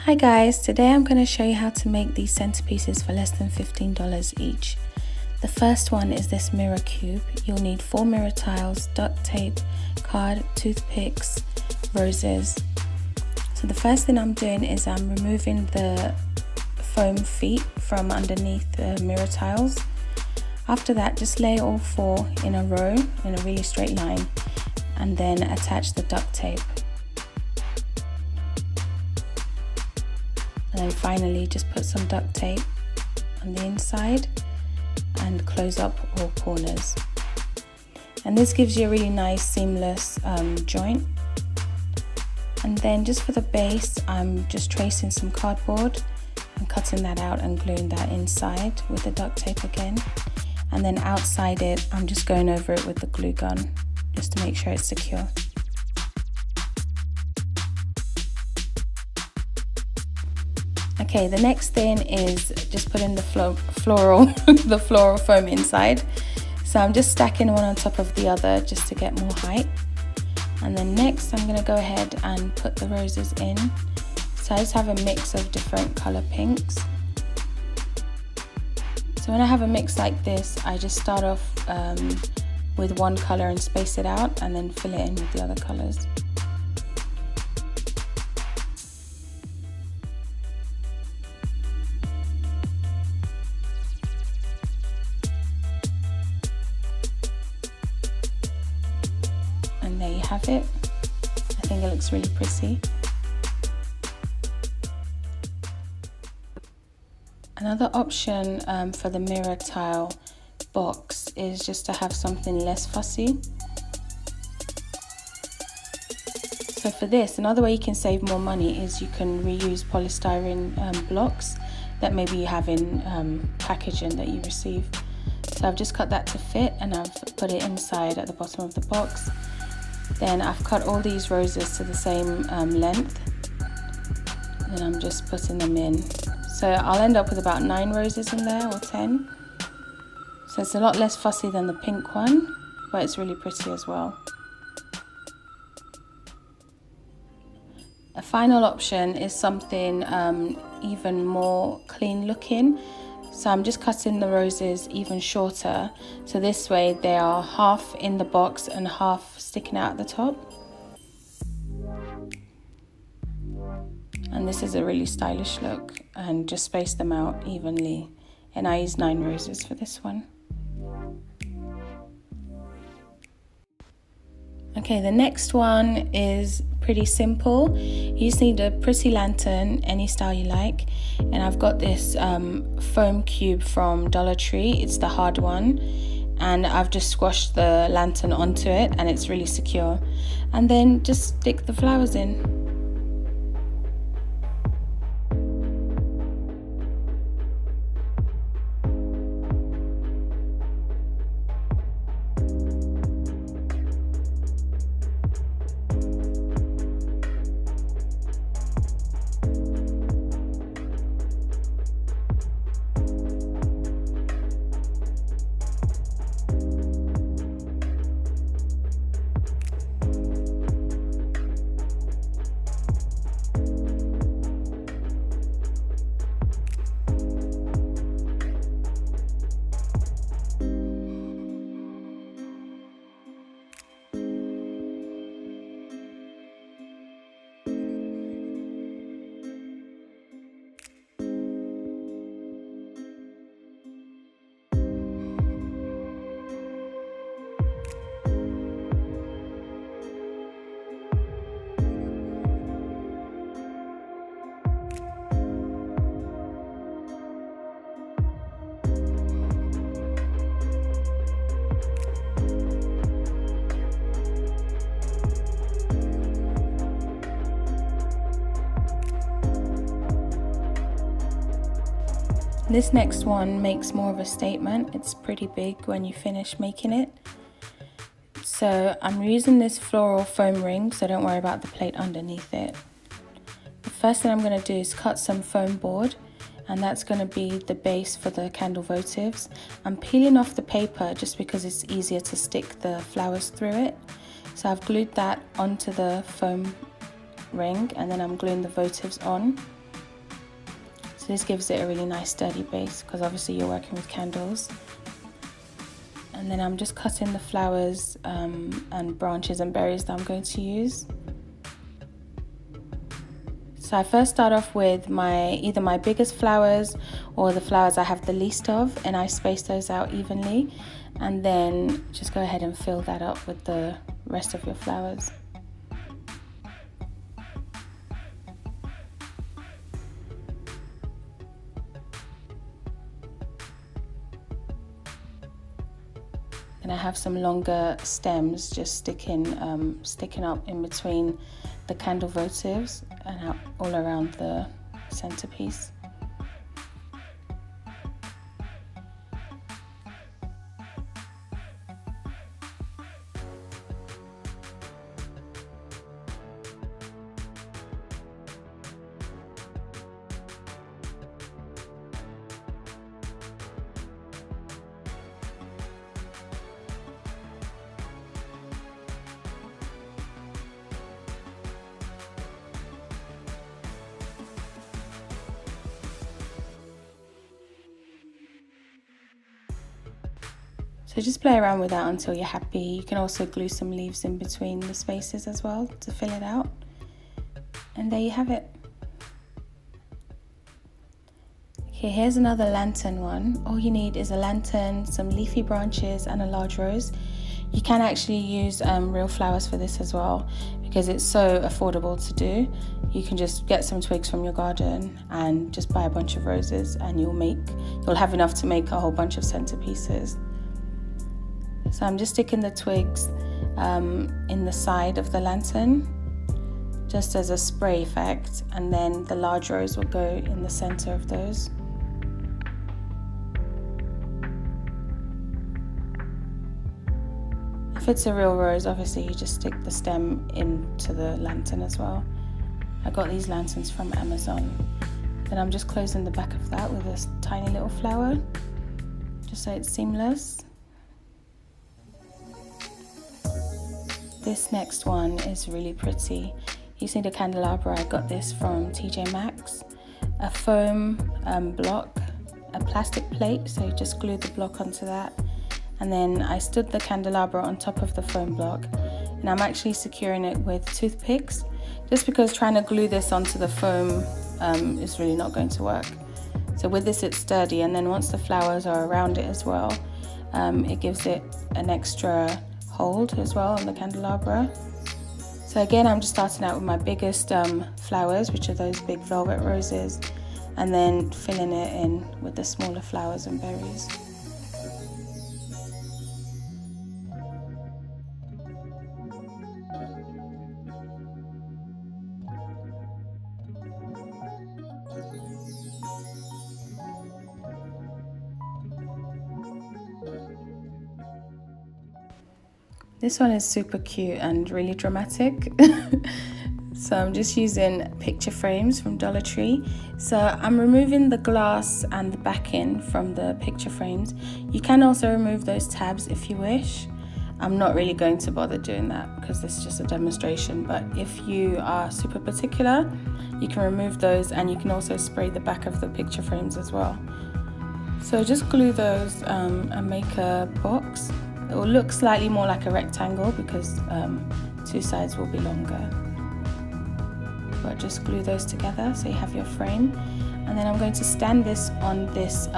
Hi guys, today I'm going to show you how to make these centerpieces for less than $15 each. The first one is this mirror cube. You'll need 4 mirror tiles, duct tape, card, toothpicks, roses. So the first thing I'm doing is I'm removing the foam feet from underneath the mirror tiles. After that, just lay all 4 in a row in a really straight line and then attach the duct tape. And then finally just put some duct tape on the inside and close up all corners. And this gives you a really nice seamless joint. And then just for the base, I'm just tracing some cardboard and cutting that out and gluing that inside with the duct tape again. And then outside it, I'm just going over it with the glue gun just to make sure it's secure. Okay, the next thing is just putting the floral foam inside. So I'm just stacking one on top of the other just to get more height. And then next I'm going to go ahead and put the roses in. So I just have a mix of different color pinks. So when I have a mix like this, I just start off with one color and space it out and then fill it in with the other colors. And there you have it. I think it looks really pretty. Another option for the mirror tile box is just to have something less fussy. So for this, another way you can save more money is you can reuse polystyrene blocks that maybe you have in packaging that you receive. So I've just cut that to fit and I've put it inside at the bottom of the box. Then I've cut all these roses to the same length and I'm just putting them in. So I'll end up with about 9 roses in there or 10. So it's a lot less fussy than the pink one, but it's really pretty as well. A final option is something even more clean looking. So I'm just cutting the roses even shorter. So this way they are half in the box and half sticking out at the top. And this is a really stylish look, and just space them out evenly. And I use 9 roses for this one. Okay, the next one is pretty simple. You just need a pretty lantern, any style you like. And I've got this foam cube from Dollar Tree. It's the hard one. And I've just squashed the lantern onto it and it's really secure. And then just stick the flowers in. This next one makes more of a statement. It's pretty big when you finish making it. So I'm using this floral foam ring, so don't worry about the plate underneath it. The first thing I'm going to do is cut some foam board, and that's going to be the base for the candle votives. I'm peeling off the paper just because it's easier to stick the flowers through it. So I've glued that onto the foam ring, and then I'm gluing the votives on. So this gives it a really nice sturdy base because obviously you're working with candles. And then I'm just cutting the flowers and branches and berries that I'm going to use. So I first start off with either my biggest flowers or the flowers I have the least of, and I space those out evenly, and then just go ahead and fill that up with the rest of your flowers. And I have some longer stems just sticking up in between the candle votives and out all around the centerpiece. So just play around with that until you're happy. You can also glue some leaves in between the spaces as well to fill it out. And there you have it. Okay, here's another lantern one. All you need is a lantern, some leafy branches and a large rose. You can actually use real flowers for this as well because it's so affordable to do. You can just get some twigs from your garden and just buy a bunch of roses and you'll have enough to make a whole bunch of centerpieces. So I'm just sticking the twigs in the side of the lantern just as a spray effect, and then the large rose will go in the center of those. If it's a real rose, obviously you just stick the stem into the lantern as well. I got these lanterns from Amazon. Then I'm just closing the back of that with a tiny little flower just so it's seamless. This next one is really pretty. You see the candelabra, I got this from TJ Maxx. A foam block, a plastic plate, so you just glue the block onto that. And then I stood the candelabra on top of the foam block, and I'm actually securing it with toothpicks, just because trying to glue this onto the foam is really not going to work. So with this it's sturdy, and then once the flowers are around it as well, it gives it an extra hold as well on the candelabra. So again, I'm just starting out with my biggest flowers, which are those big velvet roses, and then filling it in with the smaller flowers and berries. This one is super cute and really dramatic. So I'm just using picture frames from Dollar Tree. So I'm removing the glass and the backing from the picture frames. You can also remove those tabs if you wish. I'm not really going to bother doing that because this is just a demonstration, but if you are super particular, you can remove those, and you can also spray the back of the picture frames as well. So just glue those and make a box. It will look slightly more like a rectangle because two sides will be longer. But just glue those together so you have your frame. And then I'm going to stand this on this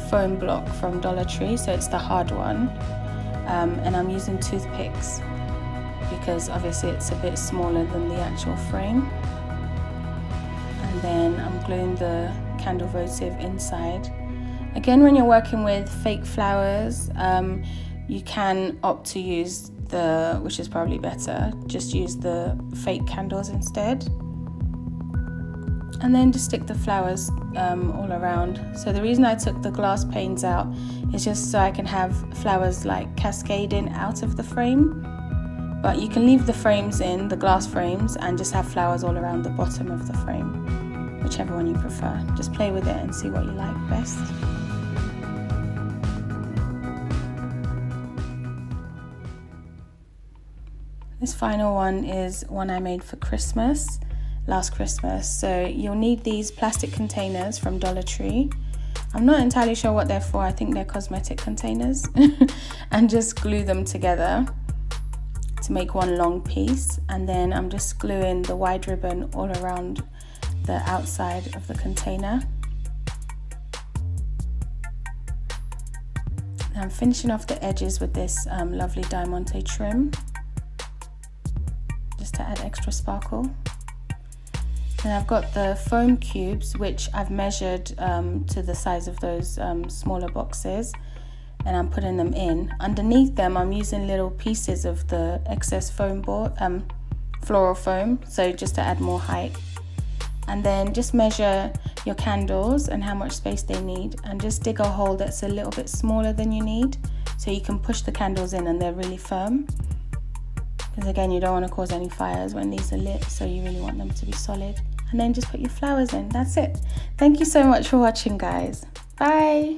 foam block from Dollar Tree, so it's the hard one. And I'm using toothpicks because obviously it's a bit smaller than the actual frame. And then I'm gluing the candle votive inside. Again, when you're working with fake flowers, you can opt to use which is probably better, just use the fake candles instead. And then just stick the flowers all around. So the reason I took the glass panes out is just so I can have flowers like cascading out of the frame. But you can leave the frames in, the glass frames, and just have flowers all around the bottom of the frame, whichever one you prefer. Just play with it and see what you like best. This final one is one I made for Christmas. last Christmas. So you'll need these plastic containers from Dollar Tree. I'm not entirely sure what they're for. I think they're cosmetic containers. And just glue them together to make one long piece. And then I'm just gluing the wide ribbon all around the outside of the container. And I'm finishing off the edges with this lovely diamante trim, just to add extra sparkle. And I've got the foam cubes, which I've measured to the size of those smaller boxes, and I'm putting them in. Underneath them, I'm using little pieces of the excess foam board, floral foam, so just to add more height. And then just measure your candles and how much space they need, and just dig a hole that's a little bit smaller than you need, so you can push the candles in and they're really firm. Because again, you don't want to cause any fires when these are lit, so you really want them to be solid. And then just put your flowers in. That's it. Thank you so much for watching, guys. Bye.